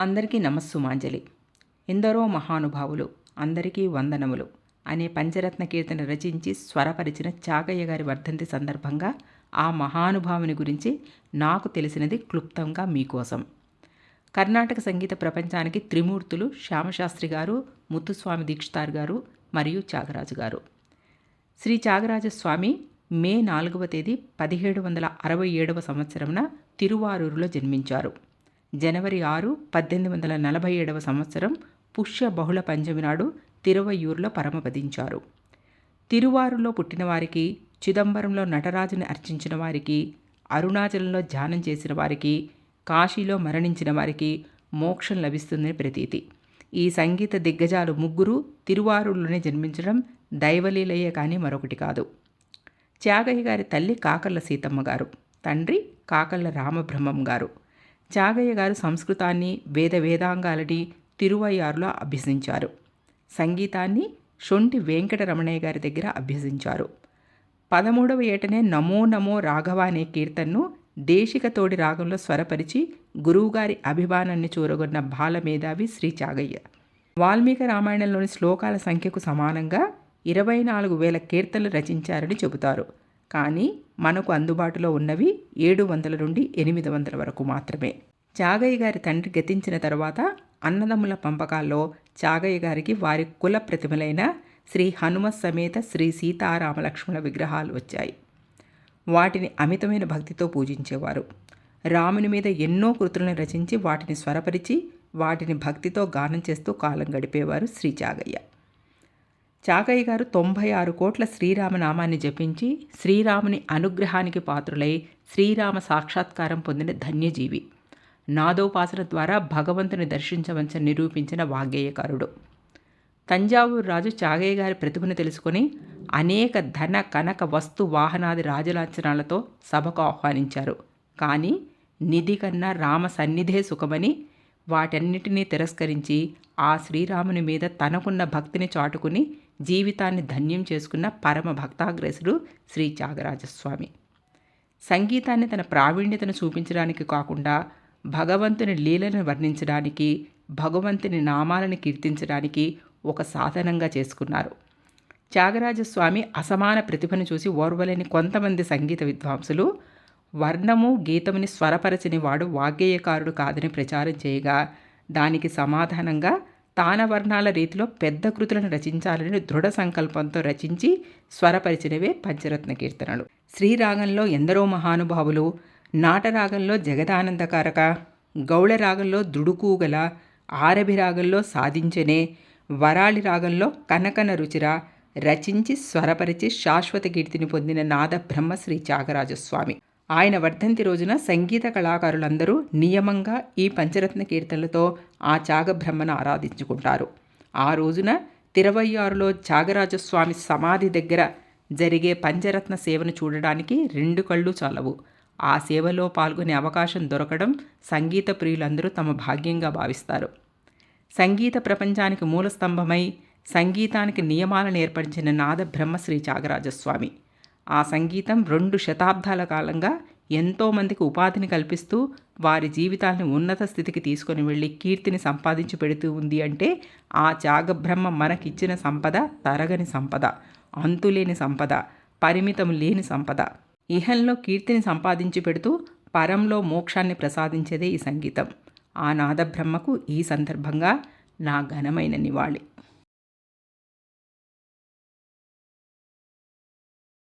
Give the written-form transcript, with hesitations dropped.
అందరికీ నమస్సుమాంజలి. ఎందరో మహానుభావులు అందరికీ వందనములు అనే పంచరత్న కీర్తన రచించి స్వరపరిచిన చాగయ్య గారి వర్ధంతి సందర్భంగా ఆ మహానుభావుని గురించి నాకు తెలిసినది క్లుప్తంగా మీకోసం. కర్ణాటక సంగీత ప్రపంచానికి త్రిమూర్తులు శ్యామశాస్త్రి గారు, ముత్తుస్వామి దీక్షితార్ గారు మరియు త్యాగరాజు గారు. శ్రీ త్యాగరాజస్వామి మే 4వ తేదీ 1767 సంవత్సరంన తిరువారూరులో జన్మించారు. జనవరి 6, 1847 సంవత్సరం పుష్య బహుళ పంచమి నాడు తిరువయ్యూరులో పరమపదించారు. తిరువారులో పుట్టిన వారికి, చిదంబరంలో నటరాజుని అర్చించిన వారికి, అరుణాచలంలో ధ్యానం చేసిన వారికి, కాశీలో మరణించిన వారికి మోక్షం లభిస్తుందని ప్రతీతి. ఈ సంగీత దిగ్గజాలు ముగ్గురు తిరువారూరులోనే జన్మించడం దైవలీలయ్యే కానీ మరొకటి కాదు. త్యాగయ్య గారి తల్లి కాకర్ల సీతమ్మ గారు, తండ్రి కాకర్ల రామబ్రహ్మం గారు. త్యాగయ్య గారు సంస్కృతాన్ని, వేదాంగాలని తిరువయ్యారులో అభ్యసించారు. సంగీతాన్ని షొంటి వెంకటరమణయ్య గారి దగ్గర అభ్యసించారు. 13వ ఏటనే నమో నమో రాఘవ అనే కీర్తనను దేశిక తోడి రాగంలో స్వరపరిచి గురువుగారి అభిమానాన్ని చూరగొన్న బాలమేధావి శ్రీ త్యాగయ్య. వాల్మీకి రామాయణంలోని శ్లోకాల సంఖ్యకు సమానంగా 24,000 కీర్తనలు రచించారని చెబుతారు. కానీ మనకు అందుబాటులో ఉన్నవి 700 నుండి 800 వరకు మాత్రమే. త్యాగయ్య గారి తండ్రి గతించిన తర్వాత అన్నదమ్ముల పంపకాల్లో త్యాగయ్య గారికి వారి కుల ప్రతిమలైన శ్రీ హనుమ సమేత శ్రీ సీతారామలక్ష్మణ విగ్రహాలు వచ్చాయి. వాటిని అమితమైన భక్తితో పూజించేవారు. రాముని మీద ఎన్నో కృతులను రచించి వాటిని స్వరపరిచి వాటిని భక్తితో గానం చేస్తూ కాలం గడిపేవారు శ్రీ త్యాగయ్య. త్యాగయ్య గారు 96 కోట్ల శ్రీరామనామాన్ని జపించి శ్రీరాముని అనుగ్రహానికి పాత్రులై శ్రీరామ సాక్షాత్కారం పొందిన ధన్యజీవి. నాదోపాసన ద్వారా భగవంతుని దర్శించవచ్చని నిరూపించిన వాగ్గేయకారుడు. తంజావూరు రాజు త్యాగయ్య గారి ప్రతిభను తెలుసుకొని అనేక ధన కనక వస్తు వాహనాది రాజలాంఛనాలతో సభకు ఆహ్వానించారు. కానీ నిధి కన్నా రామ సన్నిధే సుఖమని వాటన్నిటినీ తిరస్కరించి ఆ శ్రీరాముని మీద తనకున్న భక్తిని చాటుకుని జీవితాన్ని ధన్యం చేసుకున్న పరమ భక్తాగ్రేసుడు శ్రీ త్యాగరాజస్వామి. సంగీతాన్ని తన ప్రావీణ్యతను చూపించడానికి కాకుండా భగవంతుని లీలను వర్ణించడానికి, భగవంతుని నామాలను కీర్తించడానికి ఒక సాధనంగా చేసుకున్నారు. త్యాగరాజస్వామి అసమాన ప్రతిభను చూసి ఓర్వలేని కొంతమంది సంగీత విద్వాంసులు వర్ణము గీతముని స్వరపరచని వాడు వాగ్గేయకారుడు కాదని ప్రచారం చేయగా, దానికి సమాధానంగా తానవర్ణాల రీతిలో పెద్ద కృతులను రచించాలని దృఢ సంకల్పంతో రచించి స్వరపరిచినవే పంచరత్న కీర్తనలు. శ్రీరాగంలో ఎందరో మహానుభావులు, నాటరాగంలో జగదానందకారక, గౌళ రాగంలో దుడుకూగల, ఆరభి రాగంలో సాధించనే, వరాళి రాగంలో కనకన రుచిర రచించి స్వరపరిచి శాశ్వత కీర్తిని పొందిన నాద బ్రహ్మ శ్రీ త్యాగరాజస్వామి. ఆయన వర్ధంతి రోజున సంగీత కళాకారులందరూ నియమంగా ఈ పంచరత్న కీర్తనలతో ఆ త్యాగబ్రహ్మను ఆరాధించుకుంటారు. ఆ రోజున తిరువయ్యారులో త్యాగరాజస్వామి సమాధి దగ్గర జరిగే పంచరత్న సేవను చూడడానికి 2 కళ్ళు చాలవు. ఆ సేవలో పాల్గొనే అవకాశం దొరకడం సంగీత ప్రియులందరూ తమ భాగ్యంగా భావిస్తారు. సంగీత ప్రపంచానికి మూలస్తంభమై సంగీతానికి నియమాలను ఏర్పరిచిన నాద బ్రహ్మ శ్రీ త్యాగరాజస్వామి. ఆ సంగీతం 2 శతాబ్దాల కాలంగా ఎంతోమందికి ఉపాధిని కల్పిస్తూ వారి జీవితాన్ని ఉన్నత స్థితికి తీసుకొని వెళ్ళి కీర్తిని సంపాదించి పెడుతూ ఉంది అంటే ఆ త్యాగబ్రహ్మ మనకిచ్చిన సంపద తరగని సంపద, అంతులేని సంపద, పరిమితం లేని సంపద. ఇహంలో కీర్తిని సంపాదించి పెడుతూ పరంలో మోక్షాన్ని ప్రసాదించేదే ఈ సంగీతం. ఆ నాదబ్రహ్మకు ఈ సందర్భంగా నా ఘనమైన నివాళి.